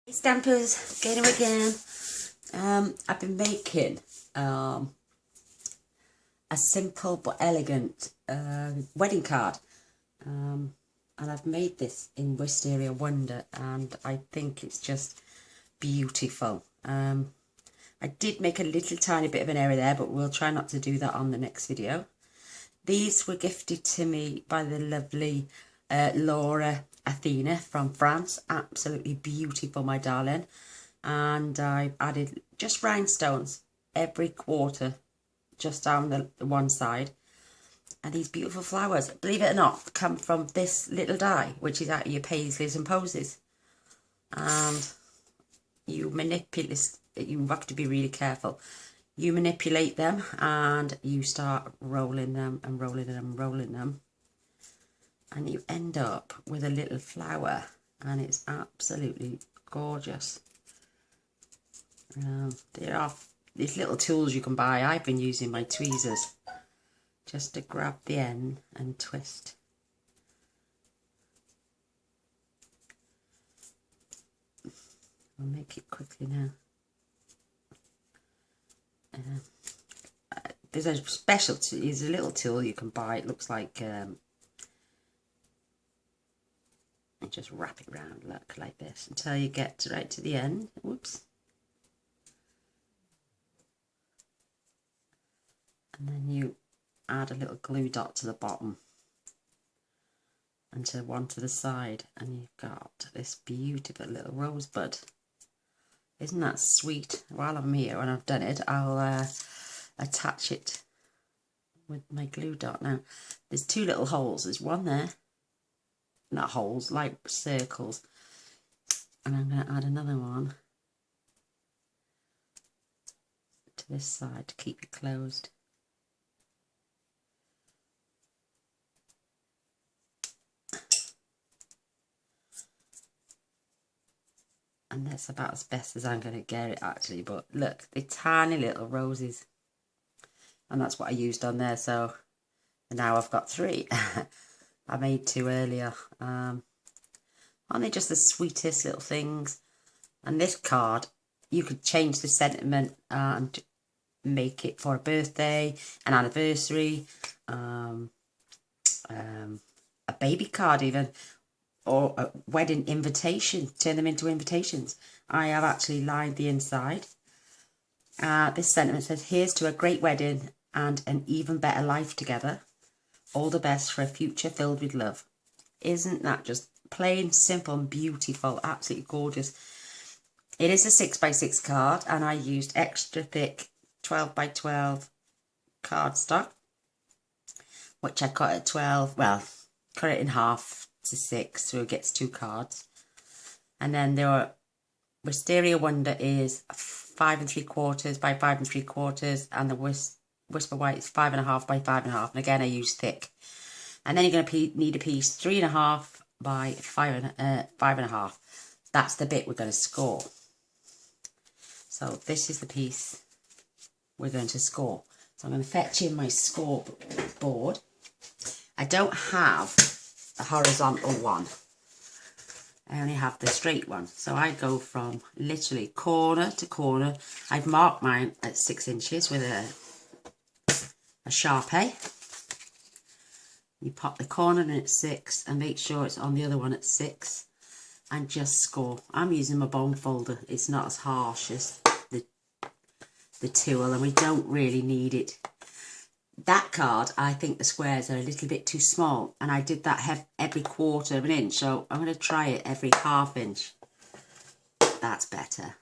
Hey Stampers, Gaynor again. I've been making a simple but elegant wedding card, and I've made this in Wisteria Wonder, and I think it's just beautiful. I did make a little tiny bit of an error there, but we'll try not to do that on the next video. These were gifted to me by the lovely Laura Athena from France. Absolutely beautiful, my darling. And I added just rhinestones every quarter, just down the one side. And these beautiful flowers, believe it or not, come from this little die, which is out of your paisleys and posies. And you manipulate, you have to be really careful. You manipulate them and you start rolling them and rolling them and rolling them. And you end up with a little flower, and it's absolutely gorgeous. There are these little tools you can buy. I've been using my tweezers just to grab the end and twist. I'll make it quickly now. There's a special tool, there's a little tool you can buy. It looks like and just wrap it around, look, like this, until you get right to the end. Whoops. And then you add a little glue dot to the bottom and to one to the side, and you've got this beautiful little rosebud. Isn't that sweet? While I'm here, when I've done it, I'll attach it with my glue dot. Now, there's two little holes. There's one there, not holes, like circles, and I'm going to add another one to this side to keep it closed. And that's about as best as I'm going to get it, actually. But look, the tiny little roses. And that's what I used on there. So now I've got three. I made two earlier. Aren't they just the sweetest little things? And this card, you could change the sentiment and make it for a birthday, an anniversary, a baby card even, or a wedding invitation. Turn them into invitations. I have actually lined the inside. This sentiment says, here's to a great wedding and an even better life together. All the best for a future filled with love. Isn't that just plain, simple and beautiful? Absolutely gorgeous. It is a 6x6 card, and I used extra thick 12x12 cardstock, which I cut at 12, well, cut it in half to 6, so it gets 2 cards. And then there are Wisteria Wonder is 5 3/4 by 5 3/4, and the Whisper White is 5.5 by 5.5. And again, I use thick. And then you're going to need a piece 3.5 by 5.5. That's the bit we're going to score. So this is the piece we're going to score. So I'm going to fetch in my score board. I don't have a horizontal one. I only have the straight one. So I go from literally corner to corner. I've marked mine at 6 inches with a Sharpie. You pop the corner in at 6 and make sure it's on the other one at 6 and just score. I'm using my bone folder. It's not as harsh as the tool, and we don't really need it. That card, I think the squares are a little bit too small, and I did that every quarter of an inch, so I'm going to try it every ½ inch. That's better.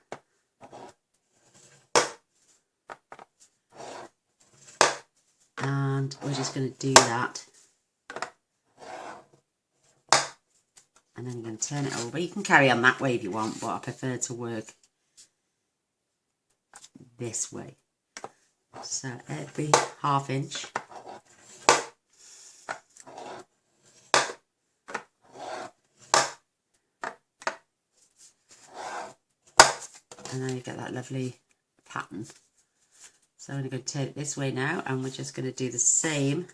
And we're just going to do that. And then you're going to turn it over. You can carry on that way if you want, but I prefer to work this way. So every ½ inch. And then you get that lovely pattern. So I'm going to turn it this way now, and we're just going to do the same.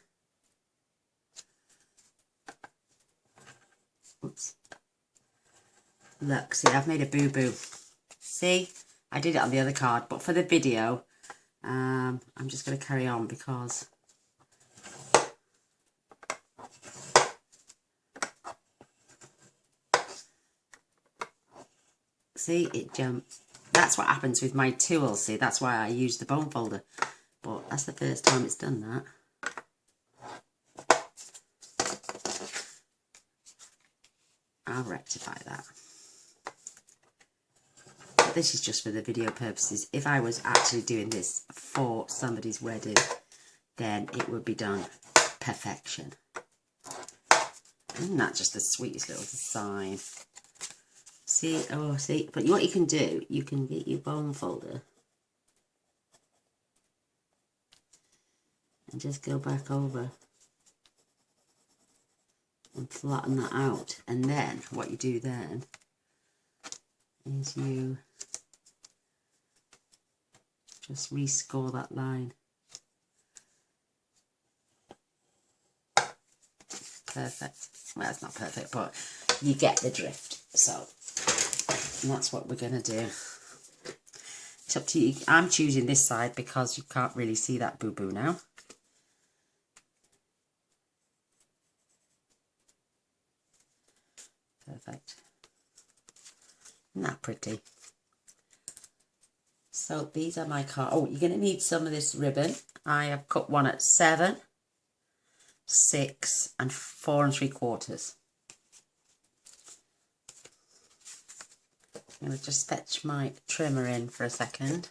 Oops. Look, see, I've made a boo-boo. See, I did it on the other card, but for the video, I'm just going to carry on because see, it jumped. That's what happens with my tools. See, that's why I use the bone folder. But that's the first time it's done that. I'll rectify that. But this is just for the video purposes. If I was actually doing this for somebody's wedding, then it would be done perfection. Isn't that just the sweetest little design? See, oh, see, but what you can do, you can get your bone folder and just go back over and flatten that out. And then what you do then is you just rescore that line. Perfect. Well, it's not perfect, but you get the drift. So, and that's what we're going to do. It's up to you. I'm choosing this side because you can't really see that boo-boo now. Perfect. Isn't that pretty? So these are my cards. Oh, you're going to need some of this ribbon. I have cut one at 7, 6 and 4 3/4. I'm going to just fetch my trimmer in for a second.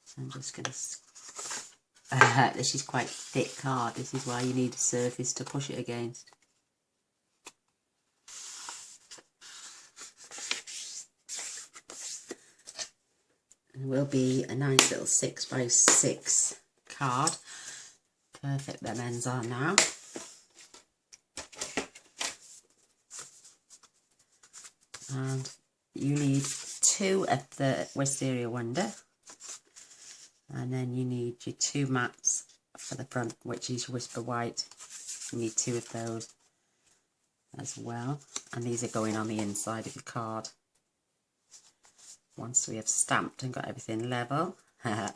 So I'm just going to... this is quite thick card. This is why you need a surface to push it against. It will be a nice little 6x6 card. Perfect, them ends are now. And you need 2 of the Wisteria Wonder. And then you need your 2 mats for the front, which is Whisper White. You need 2 of those as well. And these are going on the inside of your card. Once we have stamped and got everything level, because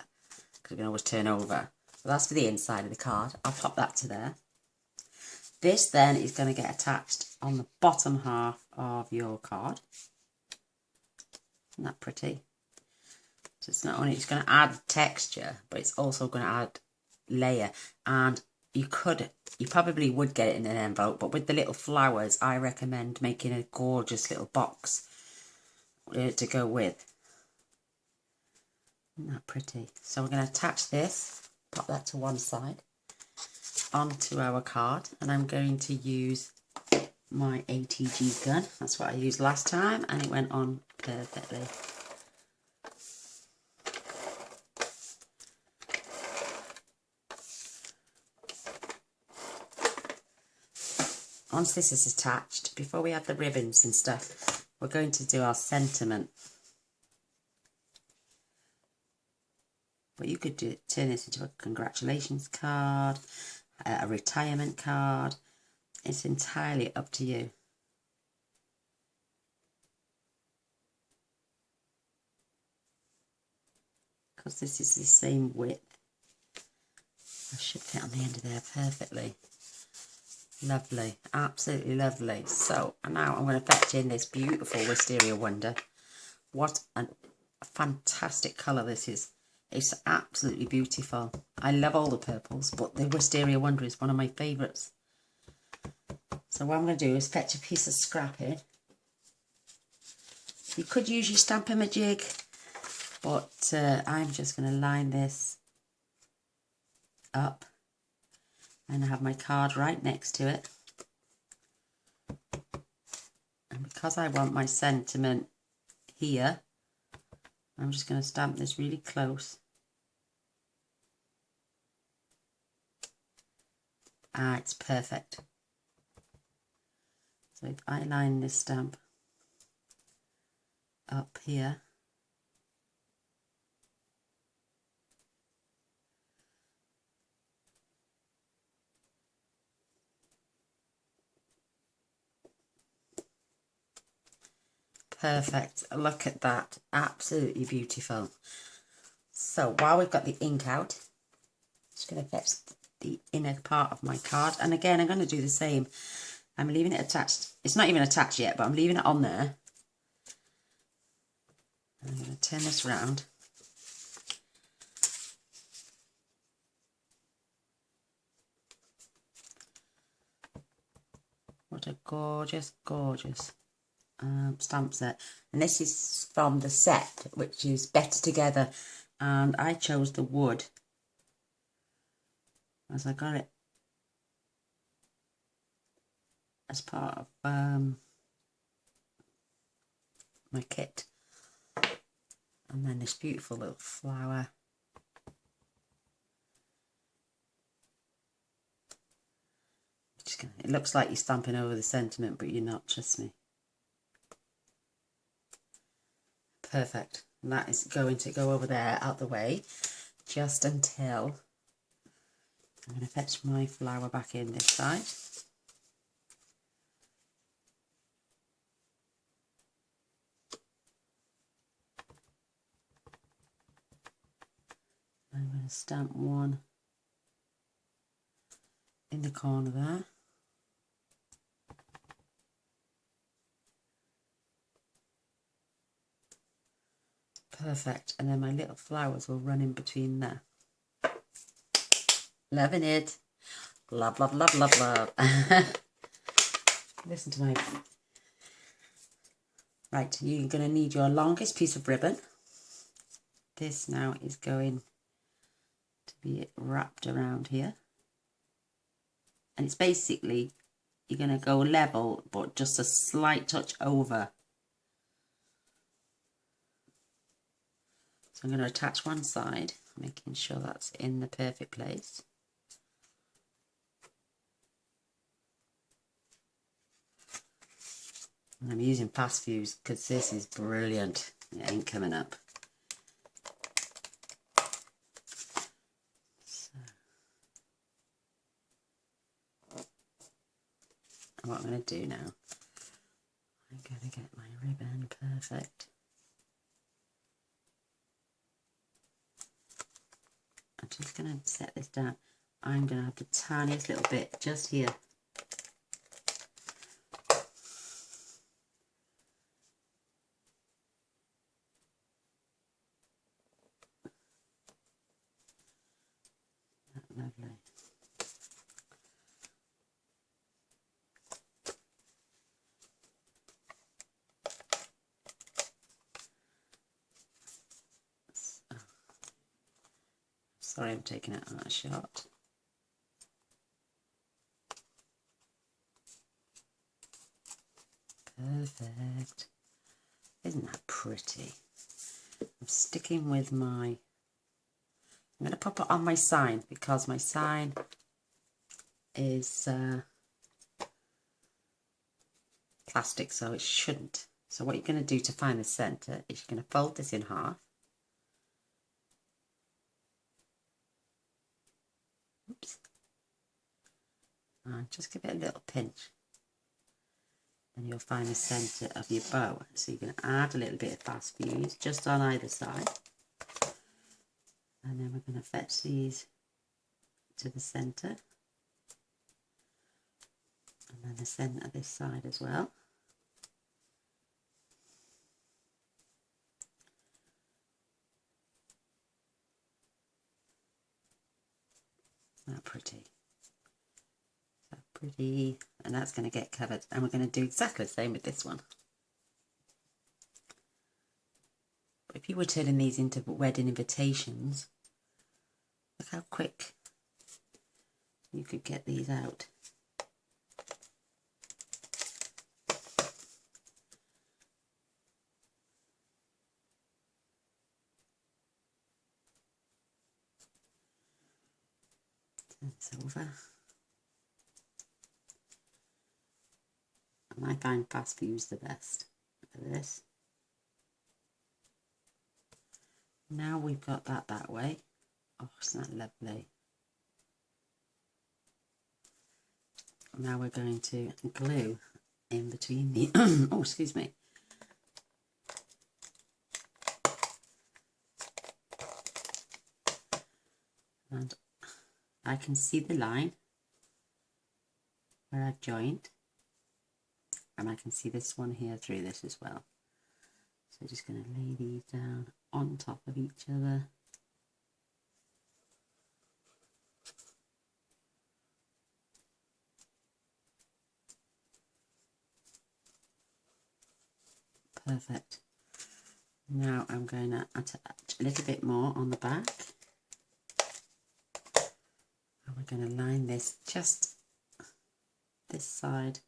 we can always turn over. So that's for the inside of the card. I'll pop that to there. This then is going to get attached on the bottom half of your card. Isn't that pretty? So it's not only, it's going to add texture, but it's also going to add layer. And you probably would get it in an envelope, but with the little flowers, I recommend making a gorgeous little box to go with. Isn't that pretty? So we're going to attach this, pop that to one side, onto our card, and I'm going to use my ATG gun. That's what I used last time, and it went on perfectly. Once this is attached, before we add the ribbons and stuff, we're going to do our sentiment. But you could turn this into a congratulations card, a retirement card. It's entirely up to you. Because this is the same width. I should fit on the end of there perfectly. Lovely, absolutely lovely. So now I'm going to fetch in this beautiful Wisteria Wonder. What a fantastic colour this is. It's absolutely beautiful. I love all the purples, but the Wisteria Wonder is one of my favourites. So what I'm going to do is fetch a piece of scrap in. You could use your Stampin' Up jig, but I'm just going to line this up. And I have my card right next to it. And because I want my sentiment here, I'm just going to stamp this really close. Ah, it's perfect. So if I line this stamp up here, Perfect. Look at that. Absolutely beautiful. So while we've got the ink out, I'm just going to fetch the inner part of my card. And again, I'm going to do the same. I'm leaving it attached. It's not even attached yet, but I'm leaving it on there. I'm going to turn this round. What a gorgeous, gorgeous stamp set. And this is from the set, which is Better Together. And I chose the wood as I got it as part of my kit. And then this beautiful little flower. It looks like you're stamping over the sentiment, but you're not, trust me. Perfect. And that is going to go over there out the way just until I'm going to fetch my flower back in this side. I'm going to stamp one in the corner there. Perfect. And then my little flowers will run in between there. Loving it. Love, love, love, love, love. Listen to my... Right, you're going to need your longest piece of ribbon. This now is going to be wrapped around here. And it's basically, you're going to go level, but just a slight touch over. So I'm going to attach one side, making sure that's in the perfect place. And I'm using fast fuse because this is brilliant. It ain't coming up. So, what I'm going to do now, I'm going to get my ribbon perfect. I'm just going to set this down. I'm going to have the tiniest little bit just here. Lovely. So, sorry, I'm taking it out of shot. Perfect. Isn't that pretty? I'm sticking with my... I'm going to pop it on my sign because my sign is plastic, so it shouldn't. So what you're going to do to find the centre is you're going to fold this in half. Oops. And just give it a little pinch. And you'll find the centre of your bow. So you're going to add a little bit of fast fuse just on either side. And then we're going to fetch these to the centre. And then the centre of this side as well. Isn't that pretty? So pretty. And that's going to get covered. And we're going to do exactly the same with this one. But if you were turning these into wedding invitations, look how quick you could get these out. It's over. And I find fast fuse the best for this. Now we've got that way. Oh, isn't that lovely? Now we're going to glue in between the oh, excuse me, and I can see the line where I've joined, and I can see this one here through this as well. So just going to lay these down on top of each other. Perfect. Now I'm going to attach a little bit more on the back. And we're going to line this just this side.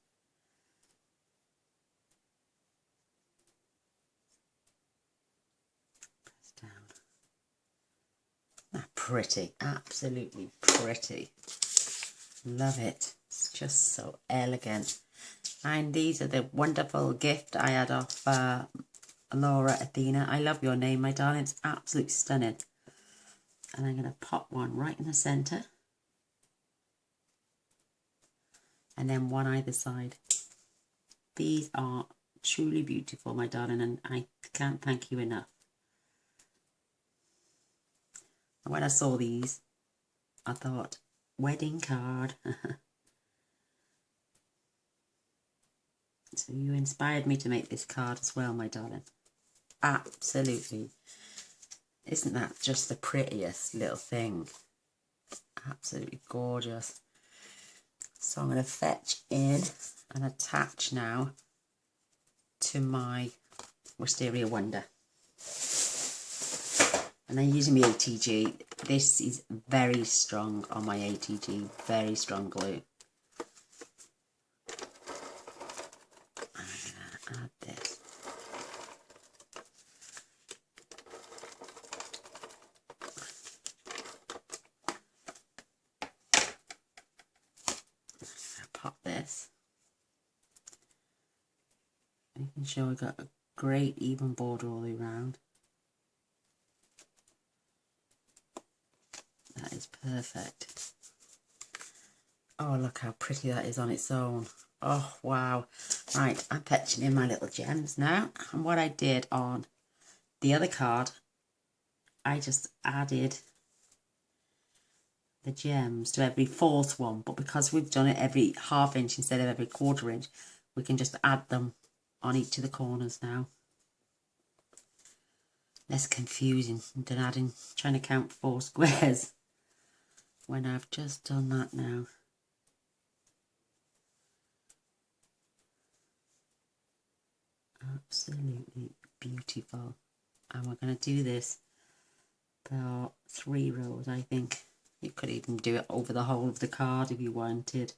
Press down. Ah, pretty, absolutely pretty. Love it. It's just so elegant. And these are the wonderful gift I had off Laura Athena. I love your name, my darling. It's absolutely stunning. And I'm going to pop one right in the centre. And then one either side. These are truly beautiful, my darling, and I can't thank you enough. And when I saw these, I thought, wedding card. So you inspired me to make this card as well, my darling. Absolutely. Isn't that just the prettiest little thing? Absolutely gorgeous. So I'm going to fetch in and attach now to my Wisteria Wonder. And I'm using my ATG. This is very strong on my ATG, very strong glue. Add this. Pop this. Making sure we've got a great even border all the way around. That is perfect. Oh, look how pretty that is on its own. Oh, wow. Right, I'm fetching in my little gems now. And what I did on the other card, I just added the gems to every fourth one. But because we've done it every ½ inch instead of every ¼ inch, we can just add them on each of the corners now. Less confusing than trying to count 4 squares when I've just done that now. Absolutely beautiful. And we're going to do this for 3 rows, I think. You could even do it over the whole of the card if you wanted.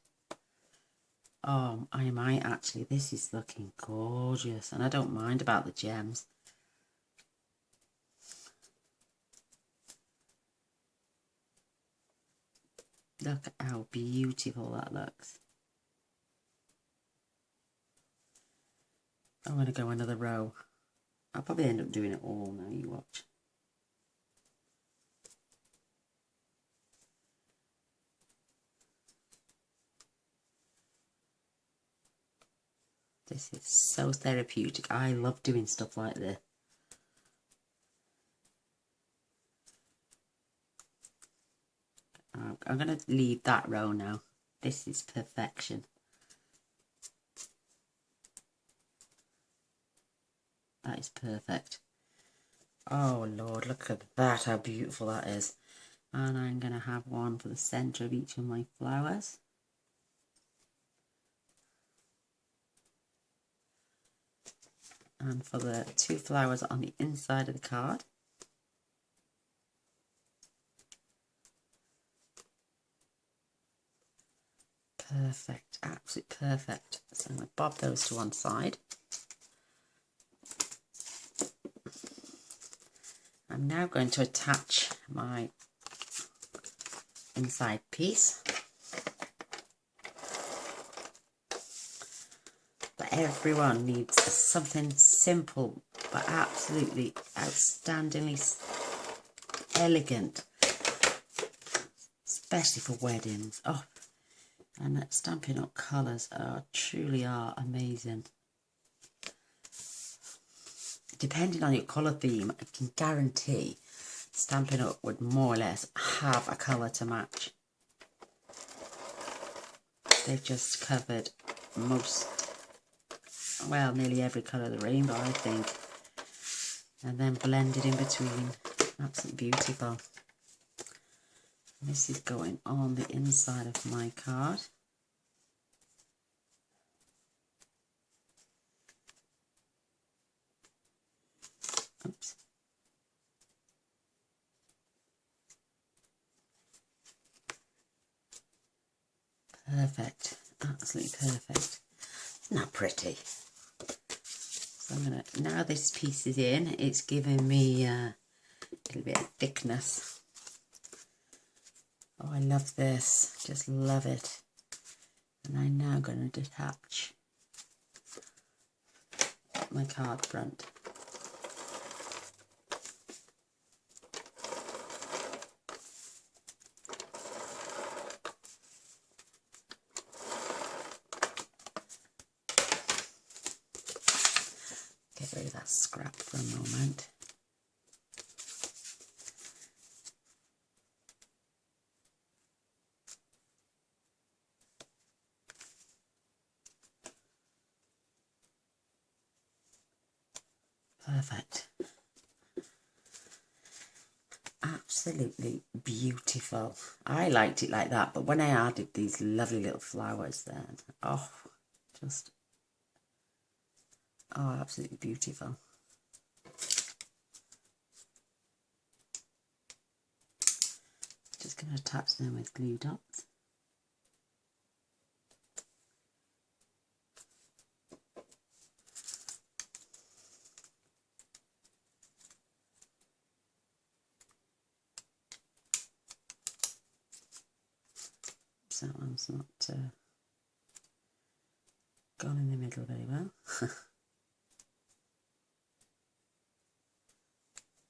Oh, I might actually. This is looking gorgeous, and I don't mind about the gems. Look how beautiful that looks. I'm going to go another row. I'll probably end up doing it all now, you watch. This is so therapeutic. I love doing stuff like this. I'm going to leave that row now. This is perfection. That is perfect. Oh Lord, look at that, how beautiful that is. And I'm going to have one for the centre of each of my flowers. And for the 2 flowers on the inside of the card. Perfect, absolutely perfect. So I'm going to bob those to one side. I'm now going to attach my inside piece. But everyone needs something simple but absolutely outstandingly elegant, especially for weddings. Oh, and Stampin' Up colours truly are amazing. Depending on your colour theme, I can guarantee Stampin' Up would more or less have a colour to match. They've just covered nearly every colour of the rainbow, I think. And then blended in between. Absolutely beautiful. This is going on the inside of my card. Oops. Perfect. Absolutely perfect. Isn't that pretty? So I'm gonna, now this piece is in, it's giving me a little bit of thickness. Oh, I love this. Just love it. And I'm now going to detach my card front. Get rid of that scrap for a moment. Perfect. Absolutely beautiful. I liked it like that, but when I added these lovely little flowers then, oh, absolutely beautiful. Just going to attach them with glue dots. So that one's not gone in the middle very well.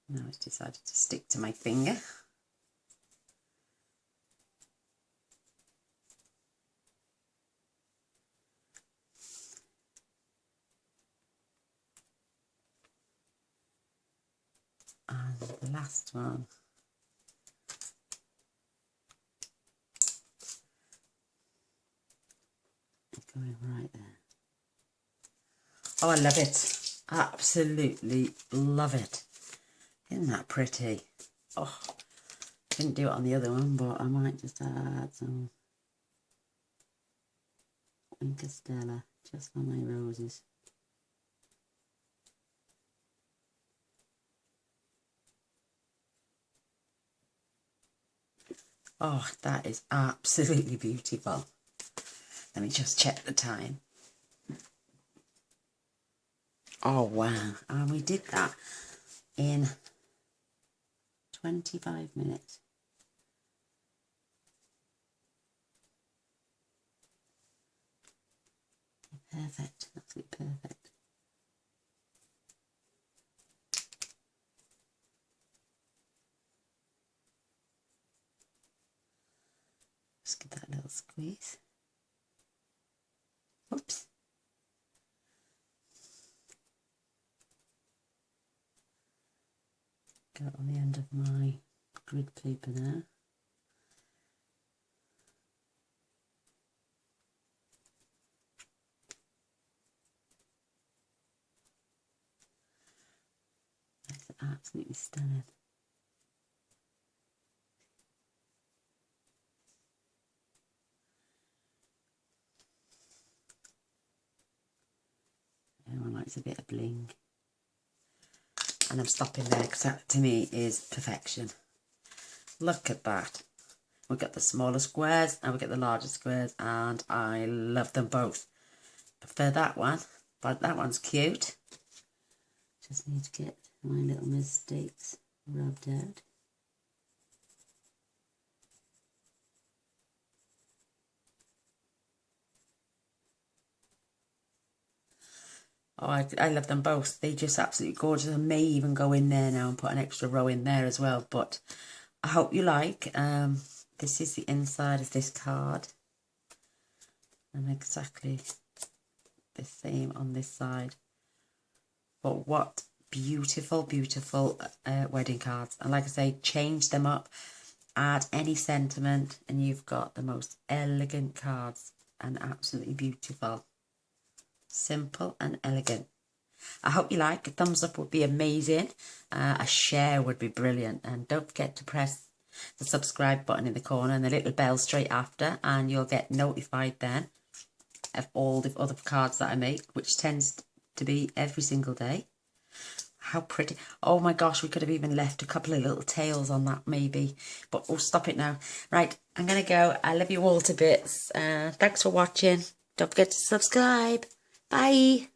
Now it's decided to stick to my finger. And the last one. Going right there. Oh, I love it. Absolutely love it. Isn't that pretty? Oh, didn't do it on the other one, but I might just add some Stella just for my roses. Oh, that is absolutely beautiful. Let me just check the time. Oh, wow. And we did that in 25 minutes. Perfect. Absolutely perfect. Just give that a little squeeze. Oops. Go on the end of my grid paper there. That's absolutely stunning. Everyone likes a bit of bling. And I'm stopping there because that to me is perfection. Look at that. We've got the smaller squares and we've got the larger squares, and I love them both. Prefer that one, but that one's cute. Just need to get my little mistakes rubbed out. Oh, I love them both. They're just absolutely gorgeous. I may even go in there now and put an extra row in there as well. But I hope you like. This is the inside of this card. And exactly the same on this side. But what beautiful, beautiful wedding cards. And like I say, change them up, add any sentiment, and you've got the most elegant cards and absolutely beautiful. Simple and elegant. I hope you like. A thumbs up would be amazing. A share would be brilliant. And don't forget to press the subscribe button in the corner and the little bell straight after, and you'll get notified then of all the other cards that I make, which tends to be every single day. How pretty. Oh my gosh, we could have even left a couple of little tails on that maybe, but we'll stop it now. Right, I'm gonna go. I love you all to bits. Thanks for watching. Don't forget to subscribe. Bye.